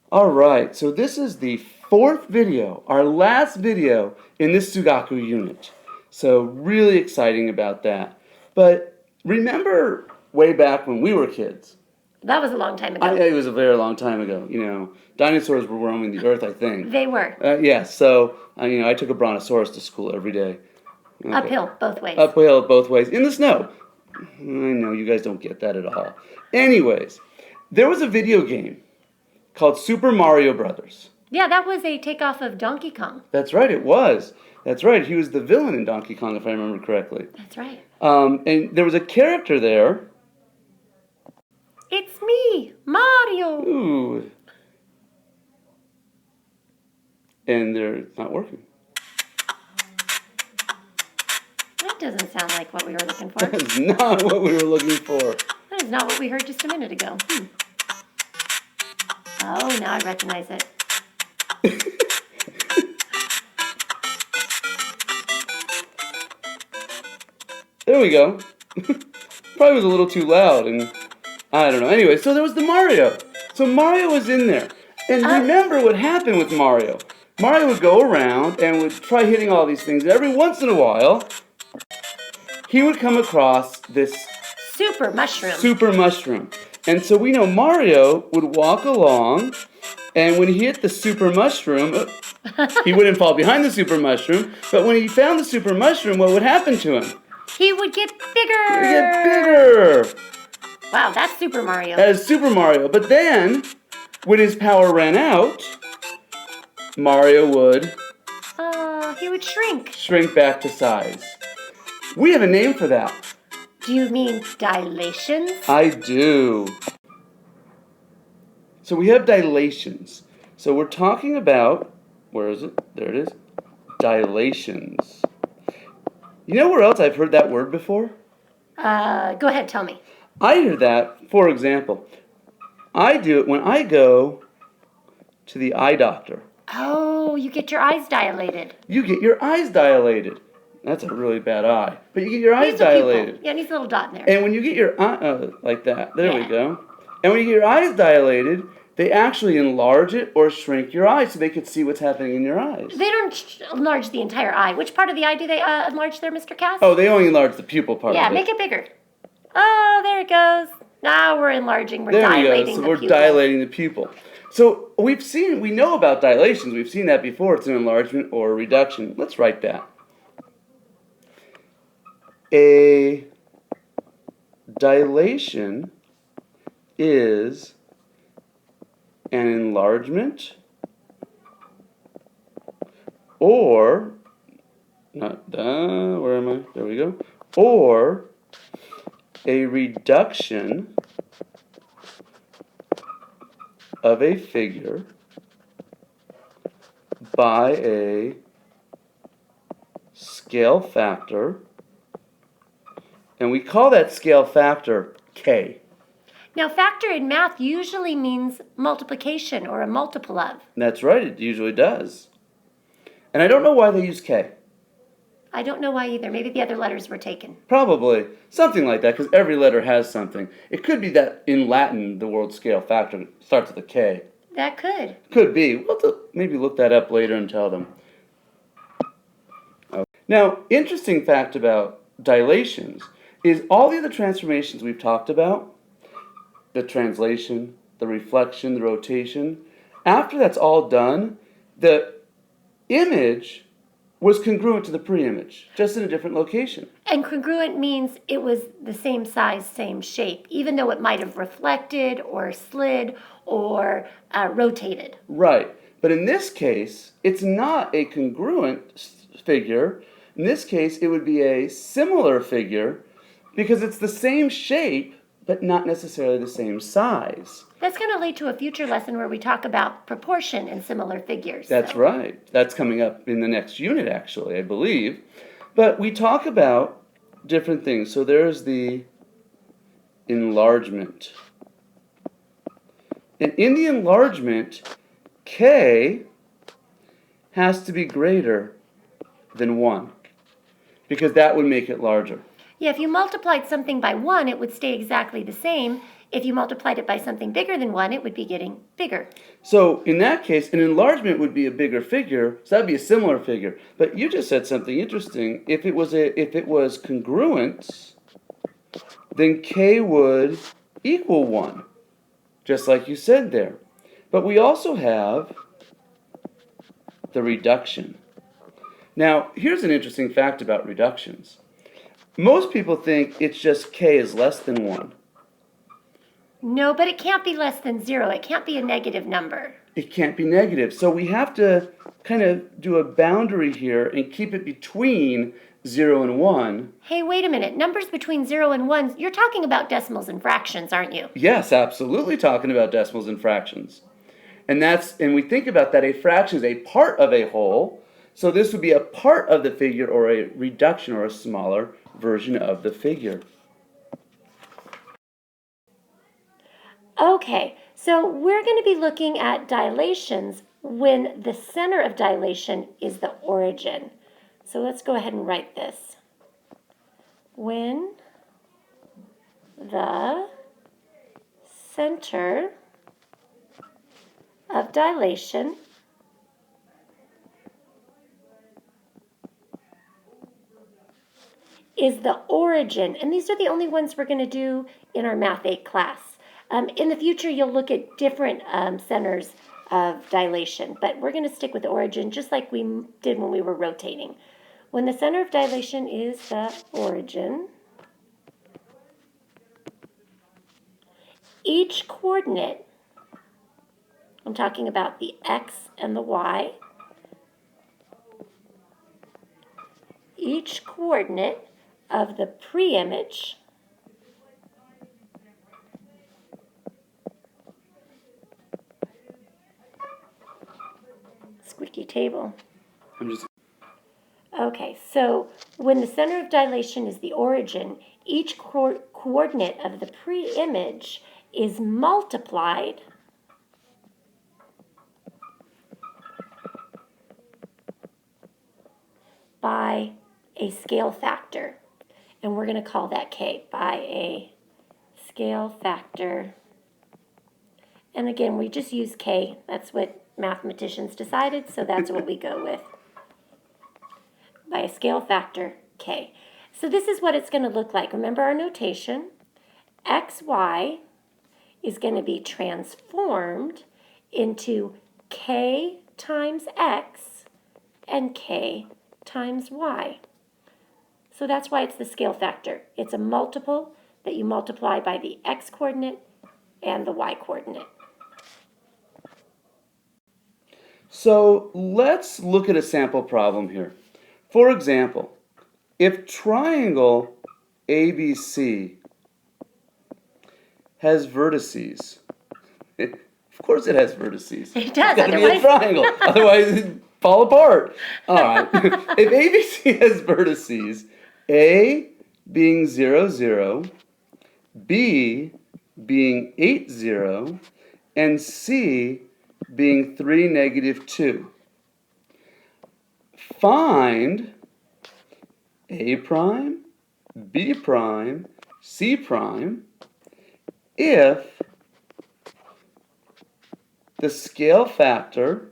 All right, so this is the fourth video, our last video in this Sugaku unit. So really exciting about that. But remember way back when we were kids? That was a long time ago. It was a very long time ago. You know, dinosaurs were roaming the earth, I think. They were. Yeah, so I took a brontosaurus to school every day. Okay. Uphill, both ways. Uphill both ways, in the snow. I know, you guys don't get that at all. Anyways, there was a video game called Super Mario Brothers. Yeah, that was a takeoff of Donkey Kong. That's right, it was. That's right, he was the villain in Donkey Kong, if I remember correctly. That's right. And there was a character there. It's me, Mario. Ooh. And it's not working. That doesn't sound like what we were looking for. That is not what we were looking for. That is not what we heard just a minute ago. Oh, now I recognize it. There we go. Probably was a little too loud, and I don't know. Anyway, so there was the Mario. So Mario was in there. And remember what happened with Mario. Mario would go around and would try hitting all these things. And every once in a while, he would come across this Super mushroom. Super mushroom. And so we know Mario would walk along, and when he hit the super mushroom, he wouldn't fall behind the super mushroom, but when he found the super mushroom, what would happen to him? He would get bigger. He would get bigger. Wow, that's Super Mario. That is Super Mario. But then, when his power ran out, Mario would... he would shrink. Shrink back to size. We have a name for that. Do you mean dilations? I do. So we have dilations. So we're talking about, where is it? There it is. Dilations. You know where else I've heard that word before? Go ahead, tell me. I hear that, for example, I do it when I go to the eye doctor. Oh, you get your eyes dilated. You get your eyes dilated. That's a really bad eye. But you get your eyes dilated. Yeah, it needs a little dot in there. And when you get your eye, like that, there we go. And when you get your eyes dilated, they actually enlarge it or shrink your eyes so they can see what's happening in your eyes. They don't enlarge the entire eye. Which part of the eye do they enlarge there, Mr. Cass? Oh, they only enlarge the pupil part of it. Yeah, make it bigger. Oh, there it goes. Now we're enlarging. We're dilating the pupil. pupil. We're dilating the pupil. So we know about dilations. We've seen that before. It's an enlargement or a reduction. Let's write that. A dilation is an enlargement or, where am I? There we go. Or a reduction of a figure by a scale factor, and we call that scale factor K. Now, factor in math usually means multiplication or a multiple of. That's right, it usually does. And I don't know why they use K. I don't know why either. Maybe the other letters were taken. Probably. Something like that, because every letter has something. It could be that in Latin, the word scale factor starts with a K. That could. Could be. We'll have to maybe look that up later and tell them. Okay. Now, interesting fact about dilations is all the other transformations we've talked about, the translation, the reflection, the rotation, after that's all done, the image was congruent to the pre-image, just in a different location. And congruent means it was the same size, same shape, even though it might have reflected or slid or rotated. Right. But in this case, it's not a congruent figure. In this case, it would be a similar figure because it's the same shape, but not necessarily the same size. That's going to lead to a future lesson where we talk about proportion in similar figures. That's right. That's coming up in the next unit, actually, I believe. But we talk about different things. So there's the enlargement. And in the enlargement, K has to be greater than 1 because that would make it larger. Yeah, if you multiplied something by 1, it would stay exactly the same. If you multiplied it by something bigger than 1, it would be getting bigger. So in that case, an enlargement would be a bigger figure, so that would be a similar figure. But you just said something interesting. If it was congruent, then k would equal 1, just like you said there. But we also have the reduction. Now, here's an interesting fact about reductions. Most people think it's just k is less than 1. No, but it can't be less than 0. It can't be a negative number. It can't be negative. So we have to kind of do a boundary here and keep it between 0 and 1. Hey, wait a minute. Numbers between 0 and 1, you're talking about decimals and fractions, aren't you? Yes, absolutely talking about decimals and fractions. And we think about that, a fraction is a part of a whole. So this would be a part of the figure, or a reduction, or a smaller version of the figure. Okay, so we're going to be looking at dilations when the center of dilation is the origin. So let's go ahead and write this. When the center of dilation is the origin, and these are the only ones we're going to do in our Math 8 class. In the future, you'll look at different centers of dilation, but we're going to stick with the origin just like we did when we were rotating. When the center of dilation is the origin, each coordinate, I'm talking about the x and the y, each coordinate of the pre-image squeaky table. Okay, so when the center of dilation is the origin, each coordinate of the pre-image is multiplied by a scale factor. And we're going to call that k, by a scale factor. And again, we just use k. That's what mathematicians decided, so that's what we go with. By a scale factor, k. So this is what it's going to look like. Remember our notation. xy is going to be transformed into k times x and k times y. So that's why it's the scale factor. It's a multiple that you multiply by the x-coordinate and the y-coordinate. So let's look at a sample problem here. For example, if triangle ABC has vertices, of course it has vertices. It does. It's got to be a triangle, otherwise it'd fall apart. All right. If ABC has vertices, A being 0, 0, B being 8, 0, and C being 3, negative 2. Find A prime, B prime, C prime if the scale factor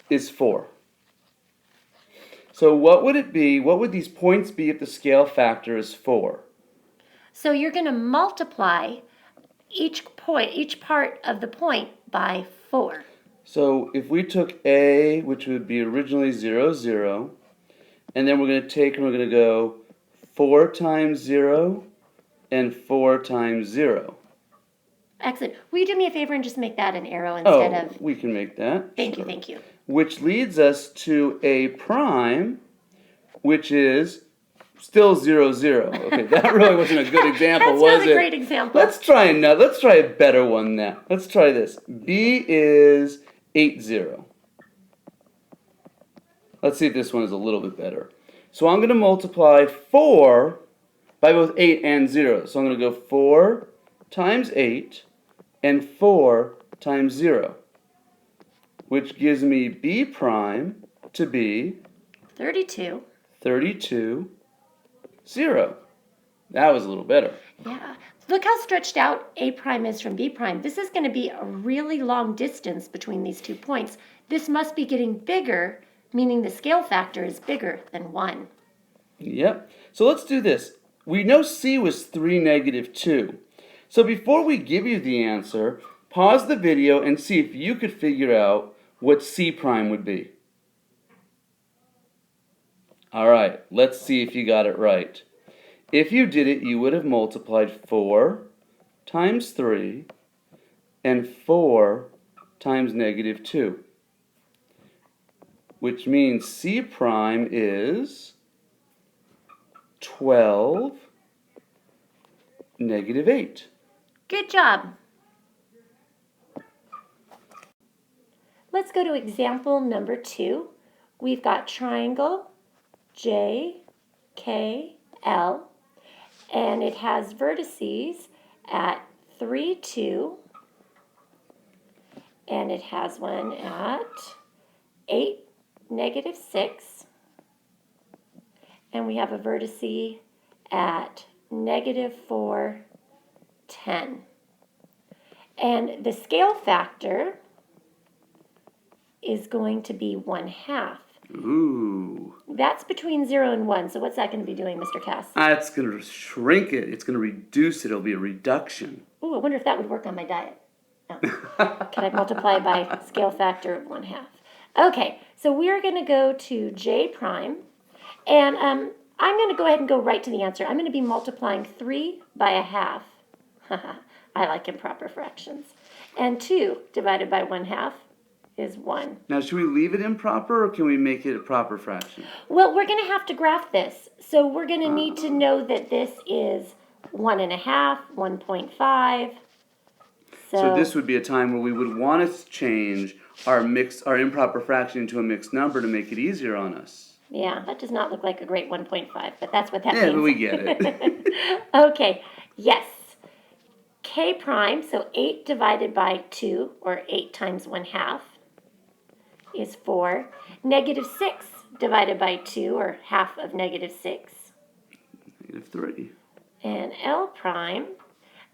is 4. So what would it be? What would these points be if the scale factor is 4? So you're going to multiply each part of the point by 4. So if we took A, which would be originally 0, 0, and then we're going to take and we're going to go 4 times 0 and 4 times 0. Excellent. Will you do me a favor and just make that an arrow instead of... we can make that. Thank Sure. you, thank you. Which leads us to A prime, which is still 0, 0. Okay, that really wasn't a good example, was it? That's not a great example. Let's try a better one now. Let's try this. B is 8, 0. Let's see if this one is a little bit better. So I'm going to multiply 4 by both 8 and 0. So I'm going to go 4 times 8 and 4 times 0, which gives me B prime to be 32, 32, 0. That was a little better. Yeah. Look how stretched out A prime is from B prime. This is going to be a really long distance between these 2 points. This must be getting bigger, meaning the scale factor is bigger than 1. Yep. So let's do this. We know C was 3, -2. So before we give you the answer, pause the video and see if you could figure out what C prime would be. All right, let's see if you got it right. If you did it, you would have multiplied 4 times 3 and 4 times -2, which means C prime is 12, -8. Good job. Let's go to example number 2. We've got triangle J, K, L, and it has vertices at 3, 2, and it has one at 8, -6, and we have a vertice at -4, 10. And the scale factor is going to be 1/2. Ooh. That's between 0 and 1. So what's that going to be doing, Mr. Cass? That's going to shrink it. It's going to reduce it. It'll be a reduction. Ooh, I wonder if that would work on my diet. No. Can I multiply by scale factor of 1/2? Okay, so we're going to go to J prime. And I'm going to go ahead and go right to the answer. I'm going to be multiplying 3 by 1/2. I like improper fractions. And 2 divided by 1/2 is 1. Now, should we leave it improper or can we make it a proper fraction? Well, we're going to have to graph this. So we're going to need to know that this is 1.5, 1.5. So this would be a time where we would want to change our improper fraction into a mixed number to make it easier on us. Yeah, that does not look like a great 1.5, but that's what that means. Yeah, but we get it. Okay, yes. K prime, so 8 divided by 2, or 8 times 1/2, is 4. -6 divided by 2, or half of -6. -3. And L prime,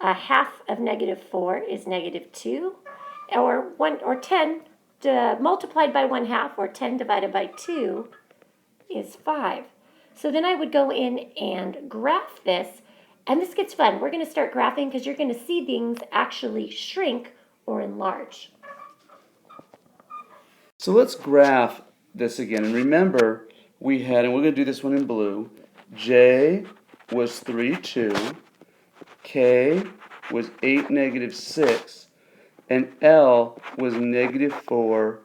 half of -4 is -2, or 10 multiplied by 1/2, or 10 divided by 2 is 5. So then I would go in and graph this, and this gets fun. We're going to start graphing because you're going to see things actually shrink or enlarge. So let's graph this again. And remember, we had, and we're going to do this one in blue, J was 3, 2, K was 8, -6, and L was -4,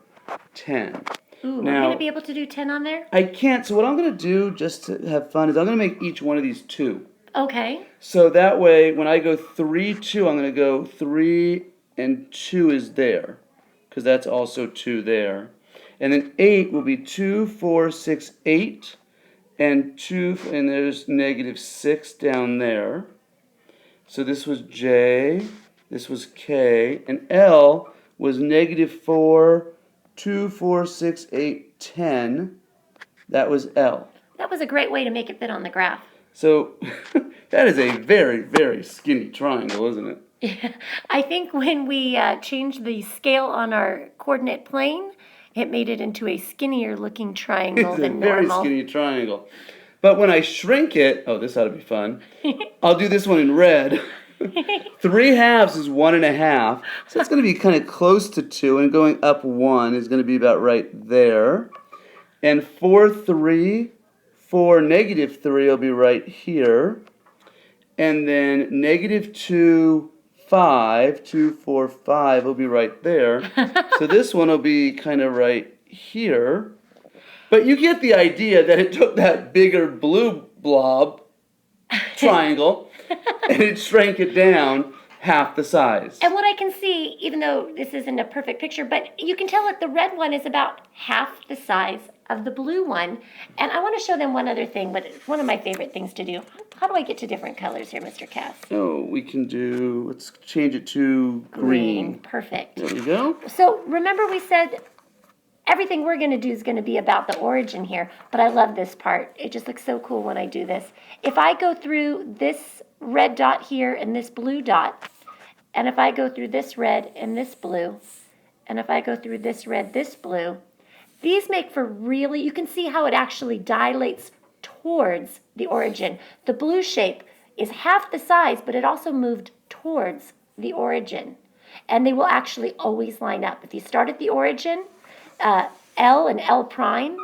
10. Ooh, Now, we're going to be able to do 10 on there? I can't, so what I'm going to do, just to have fun, is I'm going to make each one of these 2. Okay. So that way, when I go 3, 2, I'm going to go 3 and 2 is there, because that's also 2 there. And then 8 will be 2, 4, 6, 8, and 2, and there's -6 down there. So this was J, this was K, and L was -4, 2, 4, 6, 8, 10. That was L. That was a great way to make it fit on the graph. So that is a very, very skinny triangle, isn't it? Yeah. I think when we changed the scale on our coordinate plane, it made it into a skinnier looking triangle than normal. It's a very skinny triangle. But when I shrink it, oh, this ought to be fun. I'll do this one in red. 3/2 is 1.5. So it's going to be kind of close to 2, and going up 1 is going to be about right there. And 4, 3, 4, -3 will be right here. And then -2, 5, 2, 4, 5 will be right there. So this one will be kind of right here. But you get the idea that it took that bigger blue blob triangle and it shrank it down half the size. And what I can see, even though this isn't a perfect picture, but you can tell that the red one is about half the size of the blue one. And I want to show them one other thing, but it's one of my favorite things to do. How do I get to different colors here, Mr. Cass? Oh, we can do, let's change it to green. Perfect. There we go. So remember we said everything we're going to do is going to be about the origin here, but I love this part. It just looks so cool when I do this. If I go through this red dot here and this blue dot, and if I go through this red and this blue, and if I go through this red, this blue, these make for really, you can see how it actually dilates towards the origin. The blue shape is half the size, but it also moved towards the origin. And they will actually always line up. If you start at the origin, L and L prime,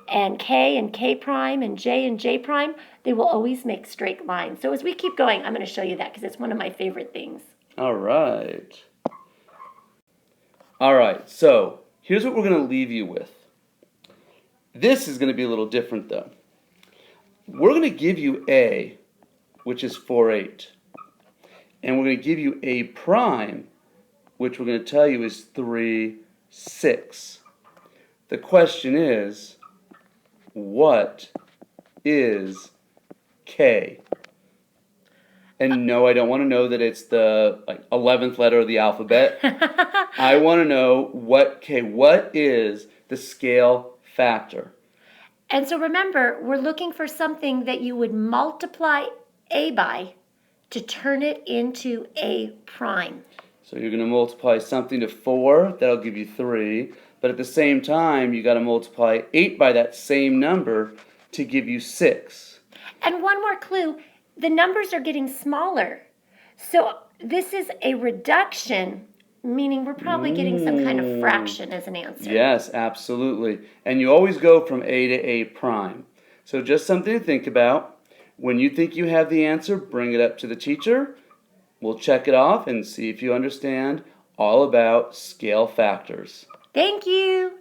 and K prime, and J prime, they will always make straight lines. So as we keep going, I'm going to show you that because it's one of my favorite things. All right. All right, so here's what we're going to leave you with. This is going to be a little different, though. We're going to give you A, which is 4, 8. And we're going to give you A prime, which we're going to tell you is 3, 6. The question is, what is K? And no, I don't want to know that it's the 11th letter of the alphabet. I want to know what is the scale factor. And so remember, we're looking for something that you would multiply A by to turn it into A prime. So you're going to multiply something to 4, that'll give you 3. But at the same time, you got to multiply 8 by that same number to give you 6. And one more clue, the numbers are getting smaller. So this is a reduction, meaning we're probably getting some kind of fraction as an answer. Yes, absolutely. And you always go from A to A prime. So just something to think about. When you think you have the answer, bring it up to the teacher. We'll check it off and see if you understand all about scale factors. Thank you.